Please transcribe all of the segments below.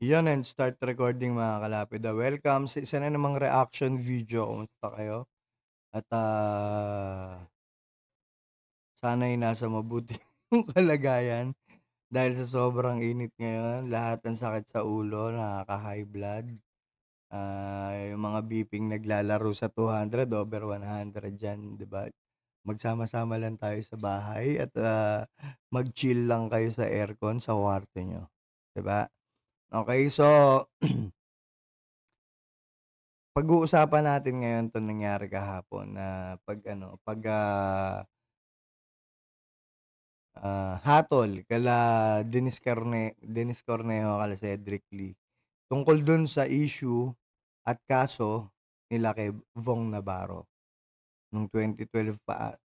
Yun and start recording mga kalapida. Welcome sa isa na namang reaction video. Kumusta kayo? At sana'y nasa mabuti yung kalagayan dahil sa sobrang init ngayon. Lahat ng sakit sa ulo, nakaka-high blood. Yung mga beeping naglalaro sa 200 over 100 dyan, di ba? Magsama-sama lang tayo sa bahay at mag-chill lang kayo sa aircon sa kwarto nyo. Di ba? Okay, so pag-uusapan natin ngayon 'tong nangyari kahapon na hatol kala Dennis Cornejo kala Cedric Lee tungkol dun sa issue at kaso nila kay Vong Navarro nung 2012 pa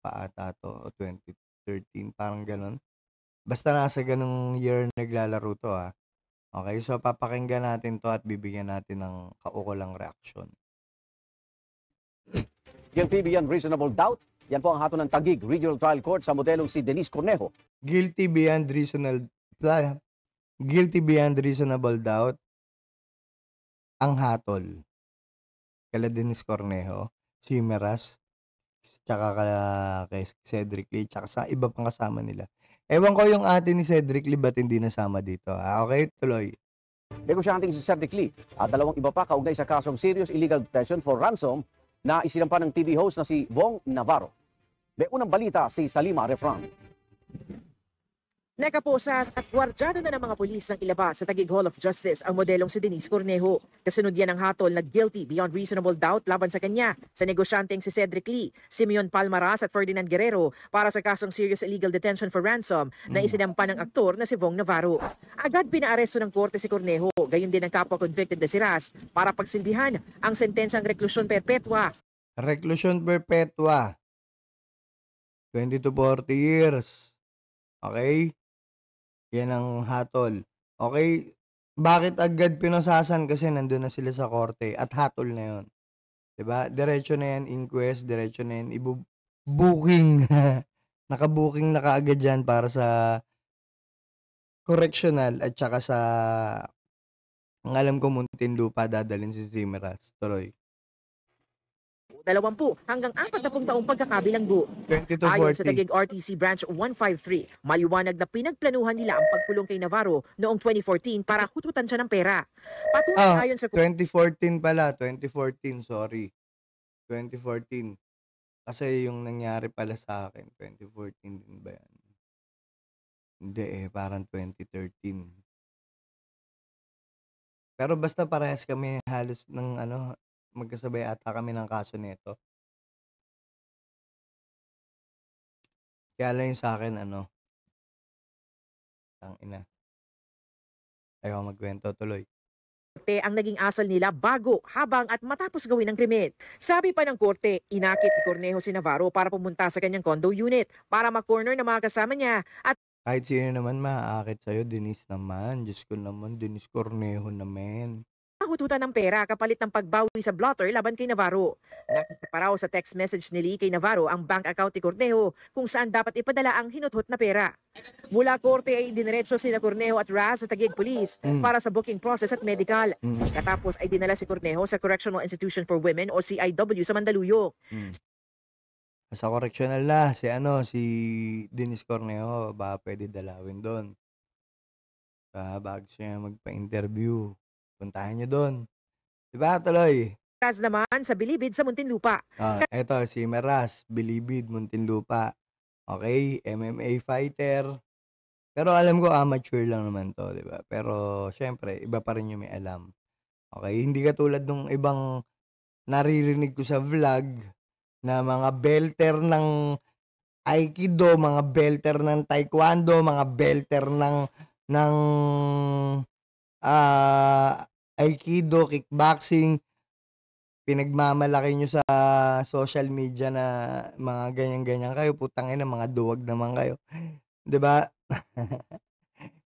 ata 'to o 2013 parang gano'n. Basta nasa gano'ng year naglalaro 'to, Okay, so papakinggan natin 'to at bibigyan natin ng kaukulang reaksyon. Guilty beyond reasonable doubt. Yan po ang hatol ng Taguig Regional Trial Court sa modelong si Denise Cornejo. Guilty beyond reasonable doubt ang hatol kala Dennis Cornejo, si Meras, tsaka kay Cedric Lee, tsaka sa iba pang kasama nila. Ewan ko yung ate ni Cedric Lee ba't hindi nasama dito. Okay, tuloy. Negosyanteng si Cedric Lee at dalawang iba pa kaugnay sa kasong serious illegal detention for ransom na isinampa ng TV host na si Vong Navarro. May unang balita si Salima Refran. Nakaposas at gwardyado na ng mga pulis ng ilabas sa Taguig Hall of Justice ang modelong si Denise Cornejo. Kasunod yan ang hatol na guilty beyond reasonable doubt laban sa kanya sa negosyanteng si Cedric Lee, Simeon Palmaras at Ferdinand Guerrero para sa kasong serious illegal detention for ransom na isinampa ng aktor na si Vong Navarro. Agad pinaaresto ng korte si Cornejo, gayon din ang kapwa convicted na si Ras para pagsilbihan ang sentensyang reklusyon perpetua. Reklusyon perpetua. 20 to 40 years. Okay? Yan ang hatol. Okay? Bakit agad pinosasan? Kasi nandun na sila sa korte at hatol na yun. Diba? Diretso na yan, inquest, diretso na yan, booking. Naka-booking na kaagad yan para sa correctional at saka sa ang alam ko Muntinlupa dadalhin si Zimeras. Tuloy. 20 hanggang 40 taong pagkakabilanggo. 20 to 40. Ayon sa Taguig RTC Branch 153, maliwanag na pinagplanuhan nila ang pagkulong kay Navarro noong 2014 para hututan siya ng pera. Patunay ayon sa 2014 pala, 2014, sorry. 2014. Kasi yung nangyari pala sa akin, 2014 din ba yan? Hindi parang 2013. Pero basta parehas kami halos ng magkasabay ata kami ng kaso nito. Kaya lang yung sa akin, tangina. Ayaw magkwento, tuloy. Ang naging asal nila bago, habang at matapos gawin ang krimen. Sabi pa ng korte, inakit ni Cornejo si Navarro para pumunta sa kanyang condo unit para ma-corner ng mga kasama niya at kahit sino naman maaakit sa'yo, Denise naman. Diyos ko naman, Denise Cornejo naman. hututan ng pera kapalit ng pagbawi sa blotter laban kay Navarro. Nakita pa raw sa text message ni Lee kay Navarro ang bank account ni Cornejo kung saan dapat ipadala ang hinuthut na pera. Mula korte ay diniretso sina Cornejo at Raz sa Taguig Police para sa booking process at medical. Katapos ay dinala si Cornejo sa Correctional Institution for Women o CIW sa Mandaluyong. Sa correctional na, si Denise Cornejo, ba pwede dalawin doon. Bago siya magpa-interview. Puntahan niyo doon. Diba, tuloy? Raz naman sa Bilibid sa Muntinlupa. Eto, si Meras, Bilibid, Muntinlupa. Okay, MMA fighter. Pero alam ko, amateur lang naman to, diba? Pero, syempre, iba pa rin yung may alam. Okay, hindi katulad nung ibang naririnig ko sa vlog na mga belter ng Aikido, mga belter ng Taekwondo, mga belter ng Aikido, kickboxing, pinagmamalaki nyo sa social media na mga ganyan-ganyan kayo, putang ina, mga duwag naman kayo. 'Di ba?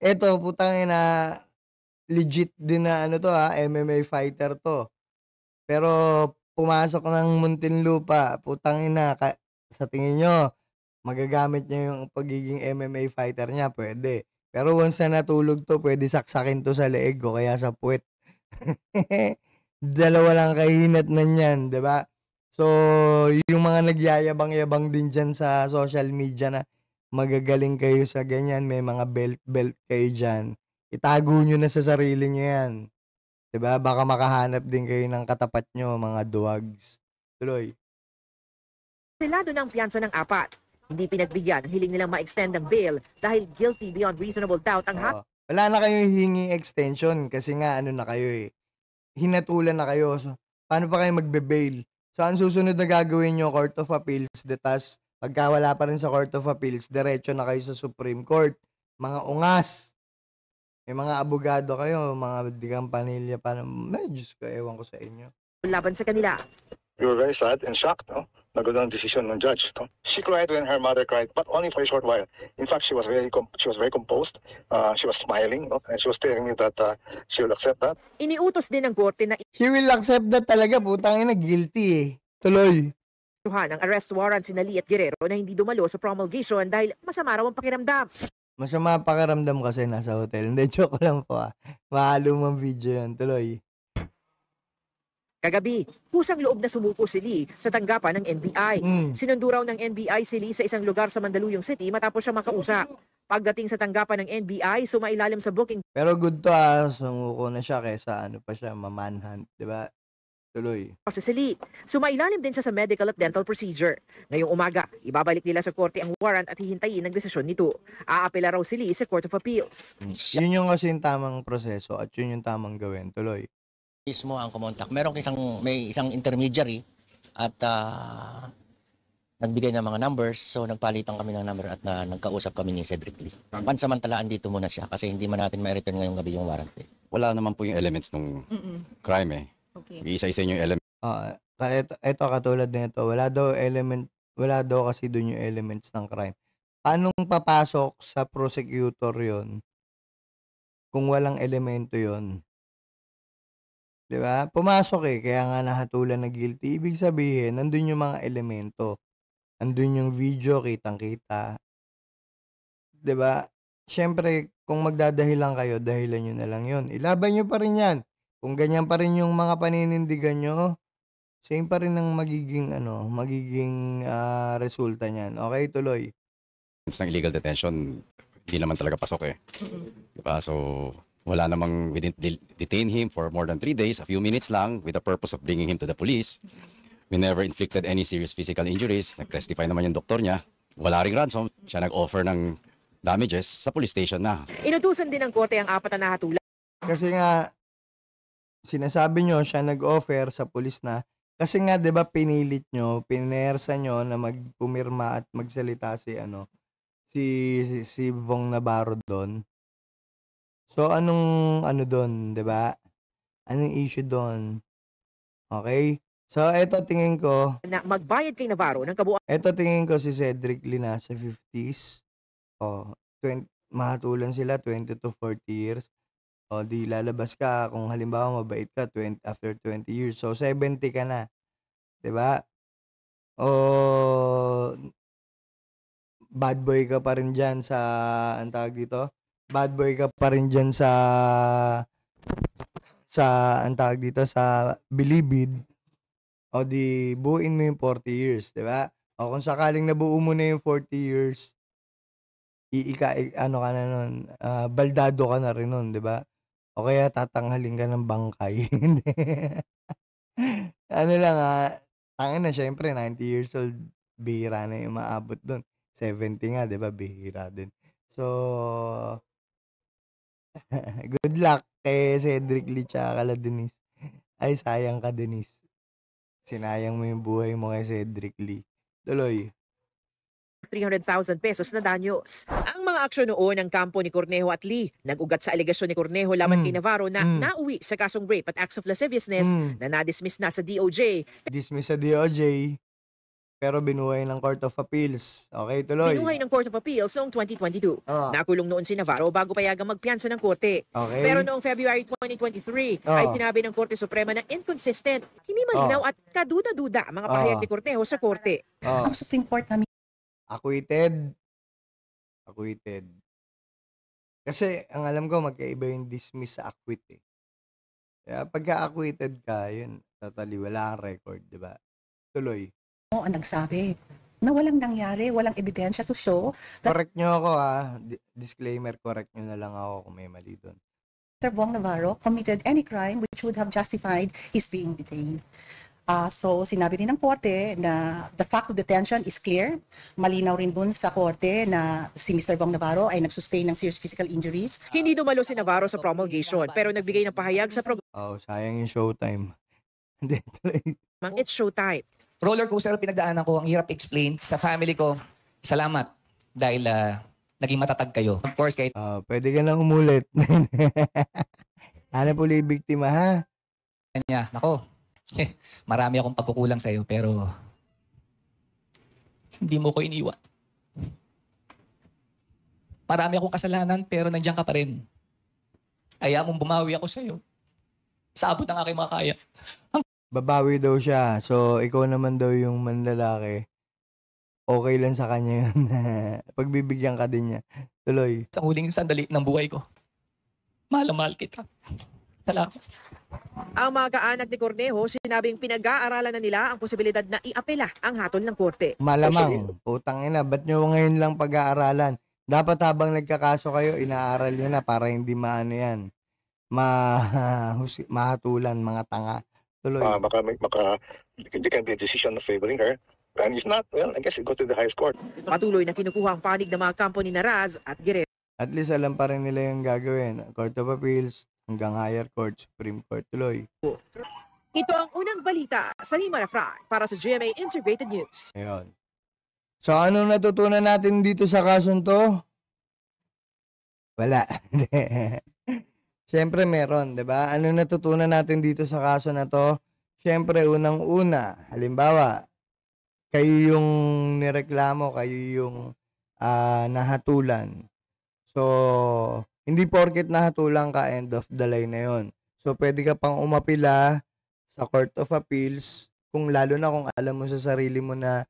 Eto, putang ina, legit din na MMA fighter to. Pero pumasok ng Muntinlupa, putang ina, sa tingin nyo, magagamit niya yung pagiging MMA fighter niya, pwede. Pero once na natulog 'to, pwede saksakin 'to sa leeg o kaya sa puwet. Dalawa lang kahinatnan niyan, 'di ba? So, yung mga nagyayabang-yabang din diyan sa social media na magagaling kayo sa ganyan, may mga belt-belt kayo diyan, itago niyo na sa sarili niyo 'yan, 'di ba? Baka makahanap din kayo ng katapat niyo, mga duwags. Tuloy. Silado ng piyansa ng apat. Hindi pinagbigyan ang hiling nilang ma-extend ang bail dahil guilty beyond reasonable doubt ang Oo. Wala na kayong hihinging extension kasi nga ano na kayo, eh, hinatulan na kayo. So, paano pa kayo magbe-bail? So, ang susunod na gagawin niyo, Court of Appeals, tas pagka wala pa rin sa Court of Appeals, diretso na kayo sa Supreme Court. Mga ungas. May mga abogado kayo, mga di kampanilya pa. Ay, Diyos ko, ewan ko sa inyo. laban sa kanila. We were very sad and shocked, no? Na ganun ang decision ng judge, no? She cried when her mother cried, but only for a short while. In fact, she was very composed. She was smiling, no? And she was telling me that she will accept that. Iniutos din ng korte na She will accept that talaga, putang ina, guilty eh. Tuloy. isuhan ang arrest warrant si Lee at Guerrero na hindi dumalo sa promulgation dahil masama raw ang pakiramdam. Masama pakiramdam kasi nasa hotel. Hindi, joke lang po ah. Mahalumang video yan. Tuloy. Kagabi, kusang loob na sumuko si Lee sa tanggapan ng NBI. Sinundo raw ng NBI si Lee sa isang lugar sa Mandaluyong City matapos siya makausap. Pagdating sa tanggapan ng NBI, sumailalim sa booking Pero good to ah. Sumuko na siya kaysa ano pa siya, mamanhunt. Diba? Tuloy. process si Lee. Sumailalim din siya sa medical at dental procedure. Ngayong umaga, ibabalik nila sa korte ang warrant at hihintayin ang desisyon nito. Aapela raw si Lee sa Court of Appeals. Yun yung kasi yung tamang proseso at yun yung tamang gawin. Tuloy. Mismo ang kumontak. May isang intermediary at nagbigay ng mga numbers. So nagpalitan kami ng number at nagkausap kami ni Cedric Lee. Pansamantalaan dito muna siya kasi hindi man natin ma-return ngayong gabi yung warrant. Wala naman po yung elements ng crime eh. Okay. Iisa-isa yung elements. Ito katulad nito, wala daw kasi doon yung elements ng crime. Paano papasok sa prosecutor yon kung walang elemento yon? 'Di ba? Pumasok eh, kaya nga nahatulan na guilty. Ibig sabihin, nandun yung mga elemento. Nandun yung video, kitang-kita. 'Di ba? Siyempre, kung magdadahilan kayo, dahilan nyo na lang yun. Ilaban nyo pa rin yan. Kung ganyan pa rin yung mga paninindigan nyo, same pa rin ang magiging resulta niyan. Okay, tuloy. ng illegal detention, hindi naman talaga pasok eh. Diba? So, wala namang, we didn't detain him for more than 3 days, a few minutes lang, with the purpose of bringing him to the police. We never inflicted any serious physical injuries. Nag-testify naman yung doktor niya. Wala ring ransom. Siya nag-offer ng damages sa police station na. Inutusan din ng korte ang apat na nahatulan. Kasi nga, sinasabi nyo, siya nag-offer sa pulis na, kasi nga, di ba, pinilit nyo, pinersa nyo na magpumirma at magsalita si Bong Navarro doon. So, anong doon, di ba? Anong issue doon? Okay? So, eto tingin ko, Na magbayad kay Navarro ng kabuuan tingin ko si Cedric Lee nasa 50s. Mahatulan sila 20 to 40 years. Di lalabas ka kung halimbawa mabait ka after 20 years. So 70 ka na. 'Di ba? Bad boy ka pa rin diyan sa ang tawag dito. Bad boy ka pa rin diyan sa ang tawag dito sa Bilibid. Di buuin mo yung 40 years, 'di ba? Kung sakaling nabuo mo na yung 40 years, ano ka na nun, baldado ka na rin nun, 'di ba? O kaya tatanghalin ka ng bangkay. Ano lang tangin na syempre 90 years old, bihira na yung maabot doon. 70 nga, 'di ba? Bihira din. So, good luck kay Cedric Lee tsaka kala Denise. Ay, sayang ka, Denise. Sinayang mo yung buhay mo kay Cedric Lee. Tuloy. 300,000 pesos na danyos. Ang mga aksyon noon ng kampo ni Cornejo at Lee nag-ugat sa alegasyon ni Cornejo laban kay Navarro na nauwi sa kasong rape at acts of lasciviousness na na-dismiss na sa DOJ. Dismiss sa DOJ, pero binuhay ng Court of Appeals. Okay, tuloy. Binuhay ng Court of Appeals noong 2022. Nakulong noon si Navarro bago payagang magpiyansa ng korte. Okay. Pero noong February 2023 ay sinabi ng Korte Suprema na inconsistent, hindi malinaw at kaduda-duda ang mga pahayag ni Cornejo sa korte. Ang Supreme Court namin Acquitted. Kasi ang alam ko magkaiba yung dismiss sa acquit, eh. Kaya pagka acquitted ka, yun, totally wala kang record, 'di ba? Tuloy. Ang nagsabi na walang nangyari, walang ebidensya to show that Correct nyo ako, disclaimer, correct nyo na lang ako kung may mali do'n. Mr. Bong Navarro committed any crime which would have justified his being detained. So sinabi rin ng korte na the fact of detention is clear. Malinaw rin dun sa korte na si Mr. Bong Navarro ay nagsustain ng serious physical injuries. Hindi dumalo si Navarro sa promulgation pero nagbigay ng pahayag sa Sayang yung showtime. Hindi, tuloy. programang It's Showtime. Roller coaster ang pinagdaanan ko, ang hirap explain. Sa family ko, salamat dahil naging matatag kayo. Of course, kahit Pwede ka nang umulit. Hanap uli yung biktima, ha? niya, nako, marami akong pagkukulang sa'yo, pero hindi mo ko iniwan. Marami akong kasalanan, pero nandiyan ka pa rin. Kaya mong bumawi ako sa'yo. Sa abot ng aking makakaya. Babawi daw siya. So, ikaw naman daw yung manlalaki. Okay lang sa kanya yun. Pagbibigyan ka din niya. Tuloy. Sa huling sandali ng buhay ko. Mahal na mahal kita. Salamat. Ang mga kaanak ni Cornejo sinabing pinag-aaralan na nila ang posibilidad na iapela ang hatol ng korte. Malamang. Putang ina. Ba't nyo ngayon lang pag-aaralan? Dapat habang nagkakaso kayo, inaaral nyo na para hindi maano yan. Mahatulan, mga tanga. Tuloy. There can be a decision favoring her. And if not, well, I guess it go to the highest court. Patuloy na kinukuha ang panig ng mga kampo ni Raz at Guerrero. At least alam pa rin nila yung gagawin. Court of Appeals, hanggang higher court, Supreme Court. Tuloy. Ito ang unang balita sa Lima Refrain para sa GMA Integrated News. Ayun. So, anong natutunan natin dito sa kasong to? Wala. Siyempre meron, 'di ba? Anong natutunan natin dito sa kaso na to? Siyempre, unang-una, halimbawa, kayo yung nireklamo, kayo yung nahatulan. So, hindi porket nahatulan ka, end of the line na yun. So, pwede ka pang umapila sa Court of Appeals, kung lalo na kung alam mo sa sarili mo na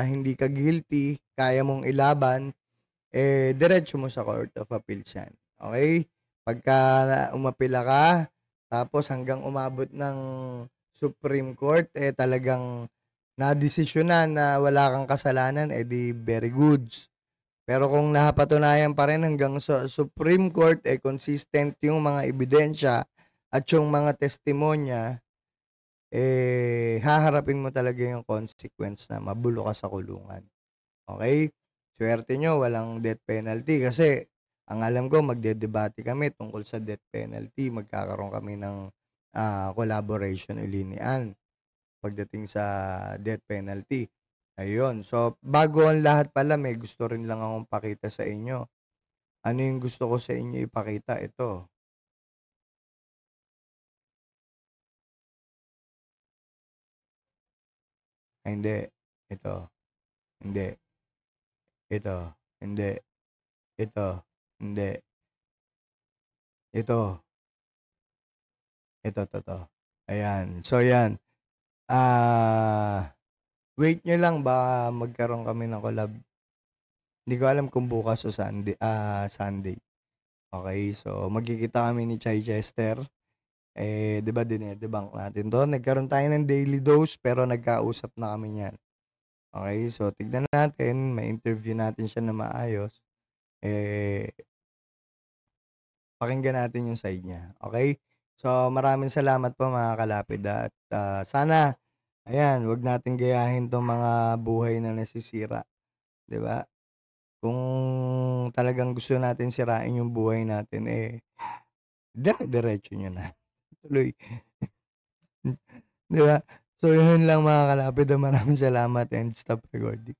hindi ka guilty, kaya mong ilaban, diretso mo sa Court of Appeals yan. Okay? Pagka umapila ka, tapos hanggang umabot ng Supreme Court, talagang nadesisyonan na wala kang kasalanan, di very good. Pero kung napatunayan pa rin hanggang sa Supreme Court, consistent yung mga ebidensya at yung mga testimonya, haharapin mo talaga yung consequence na mabulo ka sa kulungan. Okay? Swerte nyo, walang death penalty kasi ang alam ko, magdedebate kami tungkol sa death penalty. Magkakaroon kami ng collaboration ulinian pagdating sa death penalty. Ayun. So, bago ang lahat pala, may gusto rin lang akong pakita sa inyo. Ano yung gusto ko sa inyo ipakita? Ito. Hindi. Ito. Hindi. Ito. Hindi. Ito. Hindi. Ito. Ito. Ayan. So, yan. Wait nyo lang, baka magkaroon kami ng collab. Hindi ko alam kung bukas o Sunday. Okay, so magkikita kami ni Chai Chester. Di ba dinedebunk natin to? Nagkaroon tayo ng daily dose pero nagkausap na kami niyan. Okay, so tignan natin, may interview natin siya na maayos. Pakinggan natin yung side niya. Okay? So maraming salamat po mga kalapid at sana ayan, wag natin gayahin tong mga buhay na nasisira. 'Di ba? Kung talagang gusto natin sirain yung buhay natin, diretso nyo na. Tuloy. 'Di ba? So, yun lang mga kalapid. Maraming salamat and stop recording.